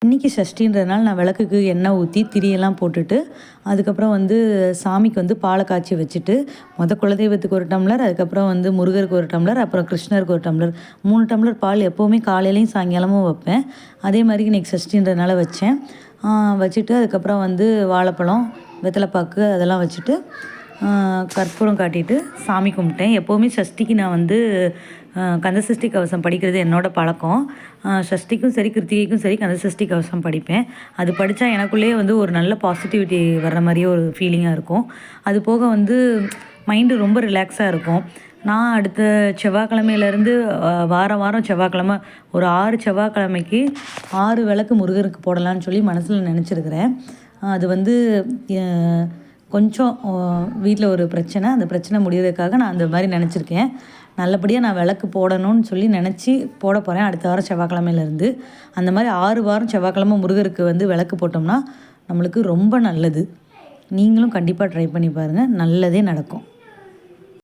இன்றைக்கி சஷ்டின்றதுனால நான் விளக்குக்கு எண்ணெய் ஊற்றி திரியெல்லாம் போட்டுட்டு அதுக்கப்புறம் வந்து சாமிக்கு வந்து பாலை காய்ச்சி வச்சுட்டு குலதெய்வத்துக்கு ஒரு டம்ளர், அதுக்கப்புறம் வந்து முருகருக்கு ஒரு டம்ளர், அப்புறம் கிருஷ்ணருக்கு ஒரு டம்ளர் 3 டம்ளர் பால் எப்போவுமே காலையிலையும் சாயங்காலமும் வைப்பேன். அதே மாதிரி இன்றைக்கி சஷ்டின்றதுனால வச்சேன். வச்சுட்டு அதுக்கப்புறம் வந்து வாழைப்பழம், வெத்தலைப்பாக்கு அதெல்லாம் வச்சுட்டு கற்பூரம் காட்டிட்டு சாமி கும்பிட்டேன். எப்போவுமே சஷ்டிக்கு நான் வந்து கந்தசஷ்டி கவசம் படிக்கிறது என்னோடய பழக்கம். சஷ்டிக்கும் சரி, கிருத்திகைக்கும் சரி கந்தசஷ்டி கவசம் படிப்பேன். அது படித்தா எனக்குள்ளேயே வந்து ஒரு நல்ல பாசிட்டிவிட்டி வர்ற மாதிரியே ஒரு ஃபீலிங்காக இருக்கும். அது போக வந்து மைண்டு ரொம்ப ரிலாக்ஸாக இருக்கும். நான் அடுத்த செவ்வாய்க்கிழமையிலேருந்து வாரம் வாரம் செவ்வாய்க்கிழமை ஒரு 6 செவ்வாய்க்கிழமைக்கு 6 விளக்கு முருகருக்கு போடலான்னு சொல்லி மனசில் நினச்சிருக்கிறேன். அது வந்து கொஞ்சம் வீட்டில் ஒரு பிரச்சனை, அந்த பிரச்சனை முடிகிறதுக்காக நான் அந்த மாதிரி நினச்சிருக்கேன். நல்லபடியாக நான் விளக்கு போடணும்னு சொல்லி நினச்சி போட போகிறேன் அடுத்த வாரம் செவ்வாய்க்கிழமையிலேருந்து. அந்த மாதிரி 6 வாரம் செவ்வாய்க்கிழமை முருகருக்கு வந்து விளக்கு போட்டோம்னா நம்மளுக்கு ரொம்ப நல்லது. நீங்களும் கண்டிப்பாக ட்ரை பண்ணி பாருங்கள், நல்லதே நடக்கும்.